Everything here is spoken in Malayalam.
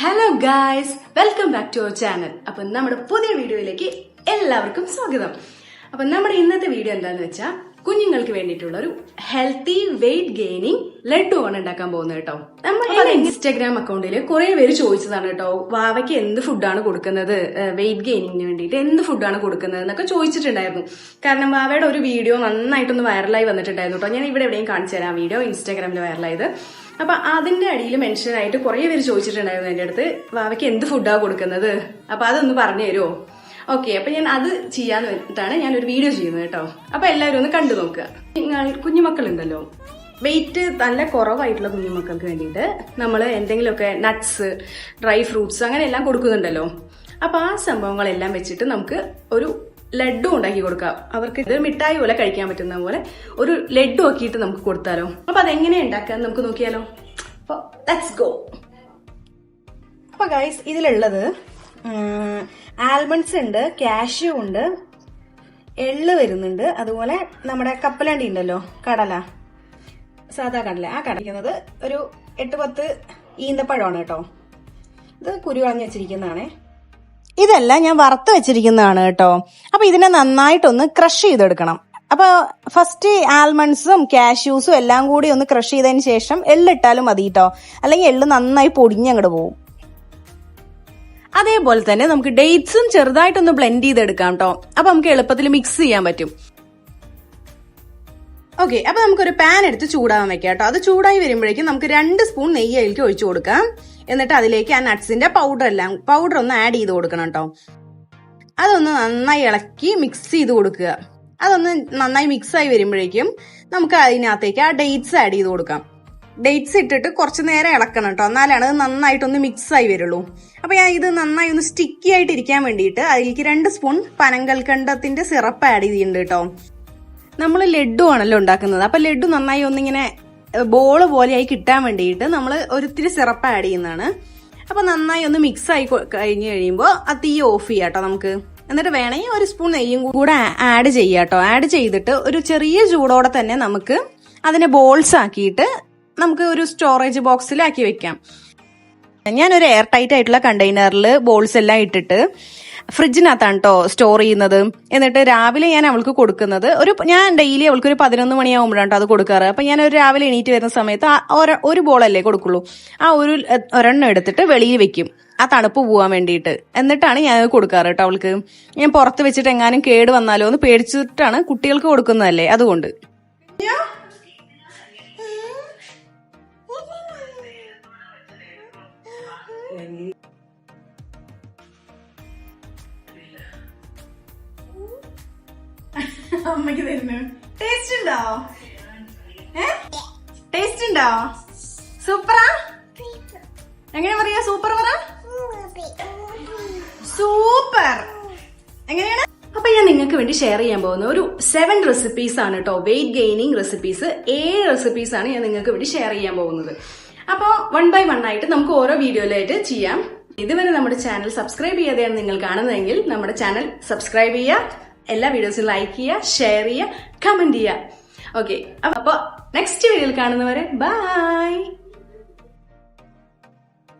Hello guys, welcome back to our channel. അപ്പം നമ്മുടെ പുതിയ വീഡിയോയിലേക്ക് എല്ലാവർക്കും സ്വാഗതം. അപ്പം നമ്മുടെ ഇന്നത്തെ വീഡിയോ എന്താന്ന് വെച്ചാൽ കുഞ്ഞുങ്ങൾക്ക് വേണ്ടിയിട്ടുള്ള ഒരു ഹെൽത്തി വെയിറ്റ് ഗെയിനിങ് ലഡു ആണ് ഉണ്ടാക്കാൻ പോകുന്നത് കേട്ടോ. നമ്മുടെ ഇൻസ്റ്റാഗ്രാം അക്കൗണ്ടിൽ കുറെ പേര് ചോദിച്ചതാണ് കേട്ടോ, വാവയ്ക്ക് എന്ത് ഫുഡാണ് കൊടുക്കുന്നത്, വെയിറ്റ് ഗെയിനിങ്ങിന് വേണ്ടിയിട്ട് എന്ത് ഫുഡാണ് കൊടുക്കുന്നത് എന്നൊക്കെ ചോദിച്ചിട്ടുണ്ടായിരുന്നു. കാരണം വാവയുടെ ഒരു വീഡിയോ നന്നായിട്ടൊന്ന് വൈറലായി വന്നിട്ടുണ്ടായിരുന്നു കേട്ടോ. ഞാൻ ഇവിടെ എവിടെയും കാണിച്ചു തരാം വീഡിയോ, ഇൻസ്റ്റാഗ്രാമിൽ വൈറലായത്. അപ്പൊ അതിന്റെ അടിയിൽ മെൻഷൻ ആയിട്ട് കുറെ പേര് ചോദിച്ചിട്ടുണ്ടായിരുന്നു എന്റെ അടുത്ത്, വാവയ്ക്ക് എന്ത് ഫുഡാ കൊടുക്കുന്നത്, അപ്പൊ അതൊന്ന് പറഞ്ഞു തരുമോ? ഓക്കെ, അപ്പൊ ഞാൻ അത് ചെയ്യാന്ന് വെച്ചിട്ടാണ് ഞാനൊരു വീഡിയോ ചെയ്യുന്നത് കേട്ടോ. അപ്പൊ എല്ലാവരും ഒന്ന് കണ്ടു നോക്കുക. കുഞ്ഞുമക്കളുണ്ടല്ലോ, വെയിറ്റ് നല്ല കുറവായിട്ടുള്ള കുഞ്ഞുമക്കൾക്ക് വേണ്ടിയിട്ട് നമ്മൾ എന്തെങ്കിലുമൊക്കെ നട്ട്സ്, ഡ്രൈ ഫ്രൂട്ട്സ് അങ്ങനെ എല്ലാം കൊടുക്കുന്നുണ്ടല്ലോ. അപ്പൊ ആ സംഭവങ്ങളെല്ലാം വെച്ചിട്ട് നമുക്ക് ഒരു ലഡു ഉണ്ടാക്കി കൊടുക്കാം. അവർക്ക് ഇത് മിഠായി പോലെ കഴിക്കാൻ പറ്റുന്ന പോലെ ഒരു ലഡു ആക്കിയിട്ട് നമുക്ക് കൊടുത്താലോ. അപ്പൊ അതെങ്ങനെയാ ഉണ്ടാക്കാൻ നമുക്ക് നോക്കിയാലോ. അപ്പൊ ലെറ്റ്സ് ഗോ. അപ്പൊ ഗൈസ്, ഇതിലുള്ളത് ആൽമണ്ട്സ് ഉണ്ട്, കാഷ്യൂ ഉണ്ട്, എള്ള് വരുന്നുണ്ട്, അതുപോലെ നമ്മുടെ കപ്പലണ്ടി ഉണ്ടല്ലോ, കടല, സാധാ കടല, ആ കടലിക്കുന്നത് ഒരു 8-10 ഈന്തപ്പഴമാണ് കേട്ടോ. ഇത് കുരു കളഞ്ഞ് വെച്ചിരിക്കുന്നതാണേ. ഇതെല്ലാം ഞാൻ വറുത്ത് വെച്ചിരിക്കുന്നതാണ് കേട്ടോ. അപ്പൊ ഇതിനെ നന്നായിട്ടൊന്ന് ക്രഷ് ചെയ്തെടുക്കണം. അപ്പൊ ഫസ്റ്റ് ആൽമണ്ട്സും കാഷ്യൂസും എല്ലാം കൂടി ഒന്ന് ക്രഷ് ചെയ്തതിന് ശേഷം എള്ളിട്ടാലും മതി കേട്ടോ, അല്ലെങ്കിൽ എള്ള് നന്നായി പൊടിഞ്ഞങ്ങോട്ട് പോകും. അതേപോലെ തന്നെ നമുക്ക് ഡേറ്റ്സും ചെറുതായിട്ടൊന്ന് ബ്ലെൻഡ് ചെയ്തെടുക്കാം കേട്ടോ. അപ്പൊ നമുക്ക് എളുപ്പത്തിൽ മിക്സ് ചെയ്യാൻ പറ്റും. ഓക്കെ, അപ്പൊ നമുക്കൊരു പാൻ എടുത്ത് ചൂടാവാൻ വെക്കാം കേട്ടോ. അത് ചൂടായി വരുമ്പോഴേക്കും നമുക്ക് 2 സ്പൂൺ നെയ്യ് അതിലേക്ക് ഒഴിച്ചു കൊടുക്കാം. എന്നിട്ട് അതിലേക്ക് ആ നട്ട്സിന്റെ പൗഡർ ഒന്ന് ആഡ് ചെയ്ത് കൊടുക്കണം കേട്ടോ. അതൊന്ന് നന്നായി ഇളക്കി മിക്സ് ചെയ്ത് കൊടുക്കുക. അതൊന്ന് നന്നായി മിക്സ് ആയി വരുമ്പോഴേക്കും നമുക്ക് അതിനകത്തേക്ക് ആ ഡേറ്റ്സ് ആഡ് ചെയ്ത് കൊടുക്കാം. ഡേറ്റ്സ് ഇട്ടിട്ട് കുറച്ച് നേരം ഇളക്കണം കേട്ടോ, എന്നാലാണ് അത് നന്നായിട്ടൊന്ന് മിക്സ് ആയി വരുള്ളൂ. അപ്പൊ ഞാൻ ഇത് നന്നായി ഒന്ന് സ്റ്റിക്കി ആയിട്ട് ഇരിക്കാൻ വേണ്ടിയിട്ട് അതിലേക്ക് 2 സ്പൂൺ പനങ്കൽക്കണ്ടത്തിന്റെ സിറപ്പ് ആഡ് ചെയ്തിട്ടുണ്ട് കേട്ടോ. നമ്മൾ ലഡു ആണല്ലോ ഉണ്ടാക്കുന്നത്, അപ്പൊ ലഡു നന്നായി ഒന്നിങ്ങനെ ബോള് പോലെയായി കിട്ടാൻ വേണ്ടിയിട്ട് നമ്മൾ ഒരിത്തിരി സിറപ്പ് ആഡ് ചെയ്യുന്നതാണ്. അപ്പൊ നന്നായി ഒന്ന് മിക്സ് ആയി കഴിഞ്ഞ് കഴിയുമ്പോൾ ആ തീ ഓഫ് ചെയ്യാം കേട്ടോ നമുക്ക്. എന്നിട്ട് വേണമെങ്കിൽ 1 സ്പൂൺ നെയ്യും കൂടെ ആഡ് ചെയ്യാം കേട്ടോ. ആഡ് ചെയ്തിട്ട് ഒരു ചെറിയ ചൂടോടെ തന്നെ നമുക്ക് അതിനെ ബോൾസ് ആക്കിയിട്ട് നമുക്ക് ഒരു സ്റ്റോറേജ് ബോക്സിലാക്കി വെക്കാം. ഞാനൊരു എയർ ടൈറ്റ് ആയിട്ടുള്ള കണ്ടെയ്നറിൽ ബോൾസ് എല്ലാം ഇട്ടിട്ട് ഫ്രിഡ്ജിനകത്താണ് കേട്ടോ സ്റ്റോർ ചെയ്യുന്നത്. എന്നിട്ട് രാവിലെ ഞാൻ അവൾക്ക് കൊടുക്കുന്നത് ഞാൻ ഡെയിലി അവൾക്ക് ഒരു 11 മണിയാകുമ്പോഴാണ് അത് കൊടുക്കാറ്. അപ്പൊ ഞാൻ ഒരു രാവിലെ എണീറ്റ് വരുന്ന സമയത്ത് ഒരു ബോളല്ലേ കൊടുക്കുള്ളൂ, ആ ഒരെണ്ണം എടുത്തിട്ട് വെളിയിൽ വെക്കും, ആ തണുപ്പ് പോവാൻ വേണ്ടിയിട്ട്. എന്നിട്ടാണ് ഞാൻ കൊടുക്കാറ് കേട്ടോ അവൾക്ക്. ഞാൻ പുറത്ത് വെച്ചിട്ട് എങ്ങാനും കേട് വന്നാലോ എന്ന് പേടിച്ചിട്ടാണ്, കുട്ടികൾക്ക് കൊടുക്കുന്നതല്ലേ അതുകൊണ്ട്. അമ്മയ്ക്ക് തരുന്നു. ടേസ്റ്റ് ഉണ്ടോ? ടേസ്റ്റ് ഉണ്ടോ? സൂപ്പറാ? എങ്ങനെ പറയാ? സൂപ്പർ പറ. സൂപ്പർ എങ്ങനെയാണ്? അപ്പൊ ഞാൻ നിങ്ങൾക്ക് വേണ്ടി ഷെയർ ചെയ്യാൻ പോകുന്ന ഒരു 7 റെസിപ്പീസ് ആണ് കേട്ടോ, വെയിറ്റ് ഗെയിനിങ് റെസിപ്പീസ്. 7 റെസിപ്പീസ് ആണ് ഞാൻ നിങ്ങൾക്ക് വേണ്ടി ഷെയർ ചെയ്യാൻ പോകുന്നത്. അപ്പോൾ 1 by 1 ആയിട്ട് നമുക്ക് ഓരോ വീഡിയോയിലായിട്ട് ചെയ്യാം. ഇതുവരെ നമ്മുടെ ചാനൽ സബ്സ്ക്രൈബ് ചെയ്യാതെയാണ് നിങ്ങൾ കാണുന്നതെങ്കിൽ നമ്മുടെ ചാനൽ സബ്സ്ക്രൈബ് ചെയ്യുക, എല്ലാ വീഡിയോസും ലൈക്ക് ചെയ്യുക, ഷെയർ ചെയ്യുക, കമന്റ് ചെയ്യുക. ഓക്കെ, അപ്പൊ നെക്സ്റ്റ് വീഡിയോയിൽ കാണുന്നവരെ ബൈ.